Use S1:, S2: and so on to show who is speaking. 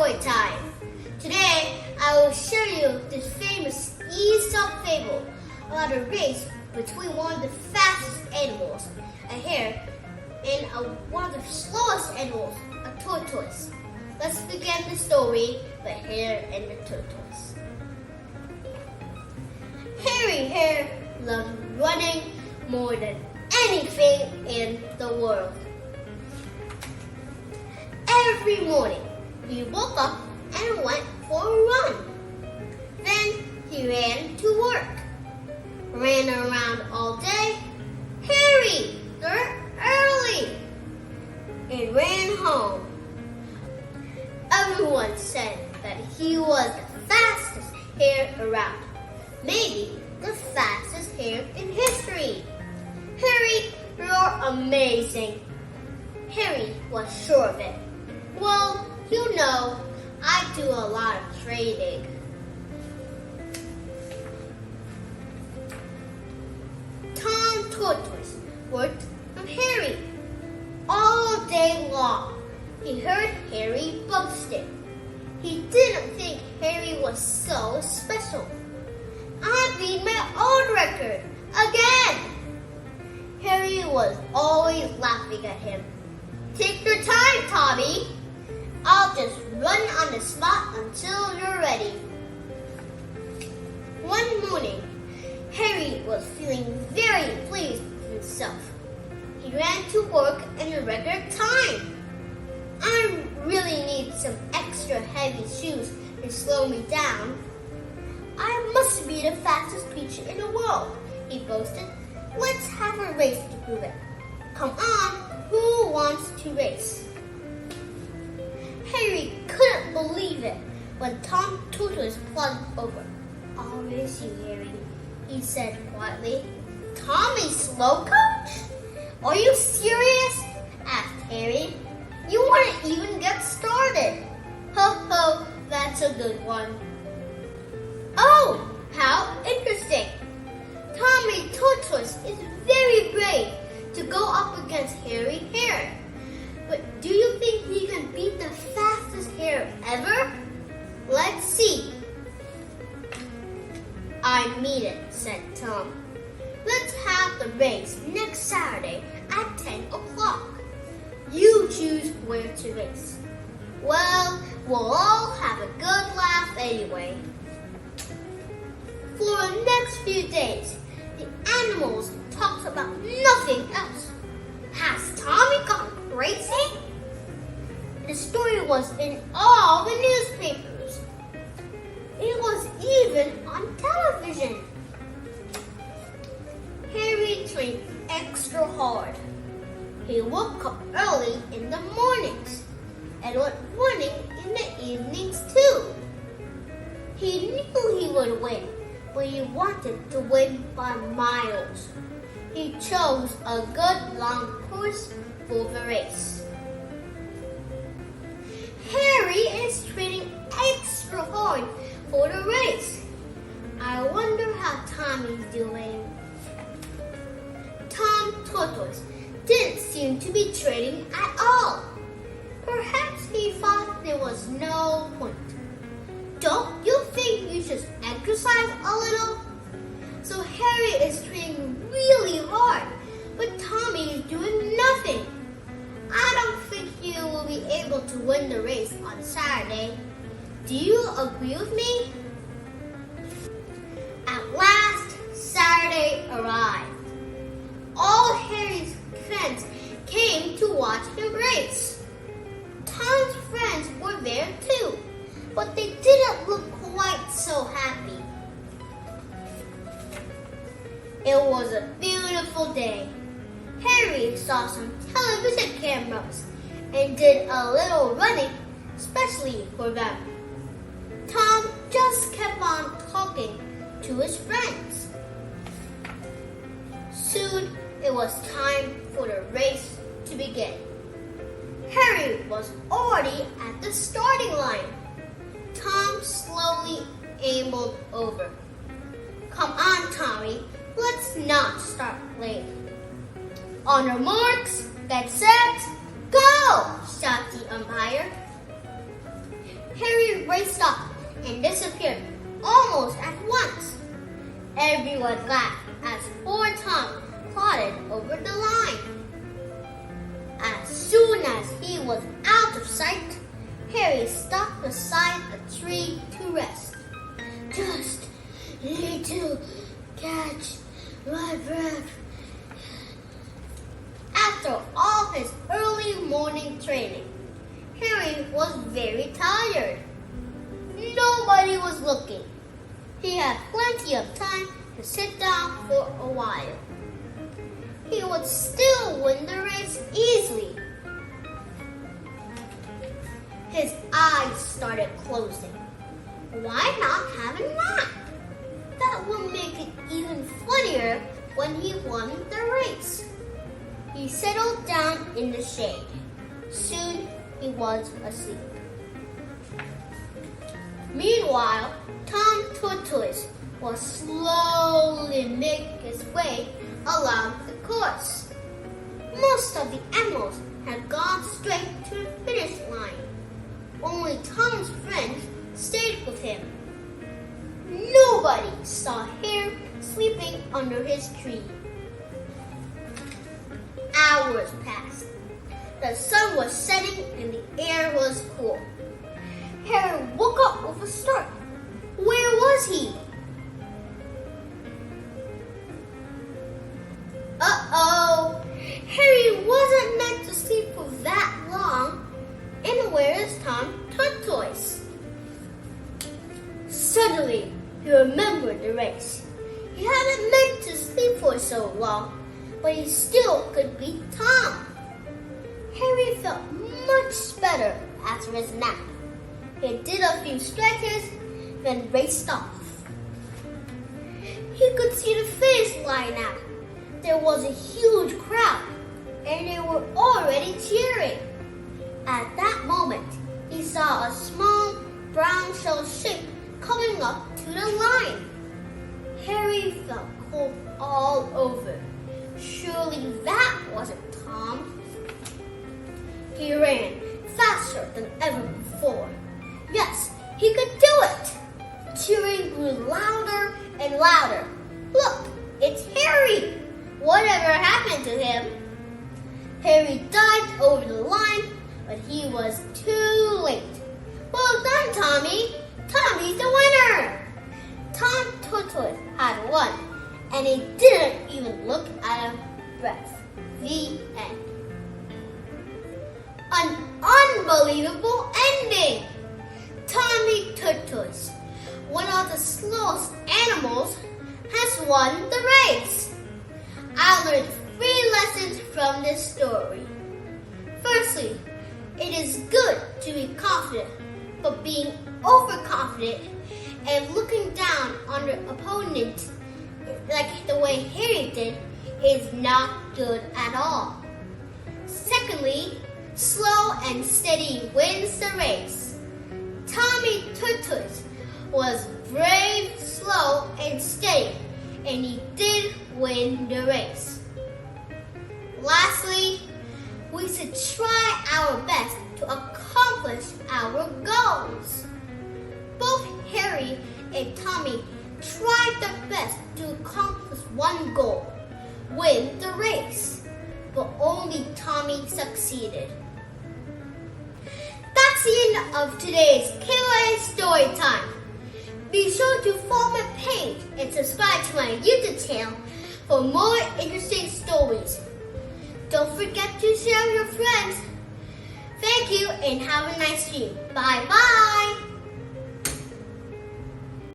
S1: story time. Today, I will show you this famous Aesop fable about a race between one of the fastest animals, a hare, and one of the slowest animals, a tortoise. Let's begin the story by Hare and the Tortoise. Hare loved running more than anything in the world. Every morning, he woke up and went for a run. Then he ran to work, ran around all day. Harry, they're early, and ran home. Everyone said that he was the fastest hare around, maybe the fastest hare in history. Harry, you're amazing. Harry was sure of it. Well, you know, I do a lot of trading. Tom Tortoise worked on Harry all day long. He heard Harry boasting. He didn't think Harry was so special. I beat my own record again. Harry was always laughing at him. Take your time, Tommy. I'll just run on the spot until you're ready. One morning, Harry was feeling very pleased with himself. He ran to work in a record time. I really need some extra heavy shoes to slow me down. I must be the fastest creature in the world, he boasted. Let's have a race to prove it. Come on, who wants to race? Harry couldn't believe it when Tom Tortoise plunged over. I'll race you, Harry, he said quietly. Tommy, slow coach? Are you serious? Asked Harry. You wouldn't even get started. Ho ho, that's a good one. Oh, how interesting. Tommy Tortoise is very brave to go up against Harry Hare. But do you think he can beat the fastest hare ever? Let's see. I mean it, said Tom. Let's have the race next Saturday at 10 o'clock. You choose where to race. Well, we'll all have a good laugh anyway. For the next few days, the animals talked about nothing else. Has Tommy gone crazy? The story was in all the newspapers. It was even on television. Harry trained extra hard. He woke up early in the mornings and went running in the evenings too. He knew he would win, but he wanted to win by miles. He chose a good long course for the race. Harry is training extra hard for the race. I wonder how Tommy's doing. Tom Tortoise didn't seem to be training at all. Perhaps he thought there was no point. Don't you think you should exercise a little? So Harry is training really hard, but Tommy is doing nothing. I don't think you will be able to win the race on Saturday. Do you agree with me? At last, Saturday arrived. All Harry's friends came to watch him race. Tom's friends were there too, but they didn't look quite so happy. It was a beautiful day. Harry saw some television cameras and did a little running, especially for them. Tom just kept on talking to his friends. Soon it was time for the race to begin. Harry was already at the starting line. Tom slowly ambled over. Come on, Tommy, let's not start late. On your marks, get set, go! shouted the umpire. raced off and disappeared almost at once. Everyone laughed as poor Tom plodded over the line. As soon as he was out of sight, Harry stopped beside a tree to rest. Just need to catch my breath. After all his early morning training, Harry was very tired. Nobody was looking. He had plenty of time to sit down for a while. He would still win the race easily. His eyes started closing. Why not have a nap? That would make it even funnier when he won the race. He settled down in the shade. Soon he was asleep. Meanwhile, Tom Tortoise was slowly making his way along the course. Most of the animals had gone straight to the finish line. Only Tom's friends stayed with him. Nobody saw Hare sleeping under his tree. Hours passed. The sun was setting and the air was cool. Hare woke up with a start. Where was he? Uh-oh! Harry wasn't meant to sleep for that long. And where is Tom Tortoise? Suddenly, he remembered the race. He hadn't meant to sleep for so long, but he still could beat Tom. Harry felt much better after his nap. He did a few stretches, then raced off. He could see the finish line now. There was a huge crowd, and they were already cheering. At that moment, he saw a small brown shell shape coming up to the line. Harry felt cold all over. Surely that wasn't Tom. He ran faster than ever before. Yes, he could do it! Cheering grew louder and louder. Look, it's Harry! Whatever happened to him? Harry dived over the line, but he was too late. Well done, Tommy! Tommy's the winner! Tom Tortoise had won, and he didn't even look out of breath. The end. An unbelievable ending! Tommy Tortoise, one of the slowest animals, has won the race. I learned 3 lessons from this story. Firstly, it is good to be confident, but being overconfident and looking down on the opponent like the way Harry did is not good at all. Secondly, slow and steady wins the race. Tommy Tortoise was brave, slow, and steady, and he did win the race. Lastly, we should try our best to accomplish our goals. Both Harry and Tommy tried their best to accomplish one goal, win the race, but only Tommy succeeded. That's the end of today's K.Y. Story Time. Be sure to follow my page and subscribe to my YouTube channel for more interesting stories. Don't forget to share with your friends. Thank you and have a nice dream. Bye-bye.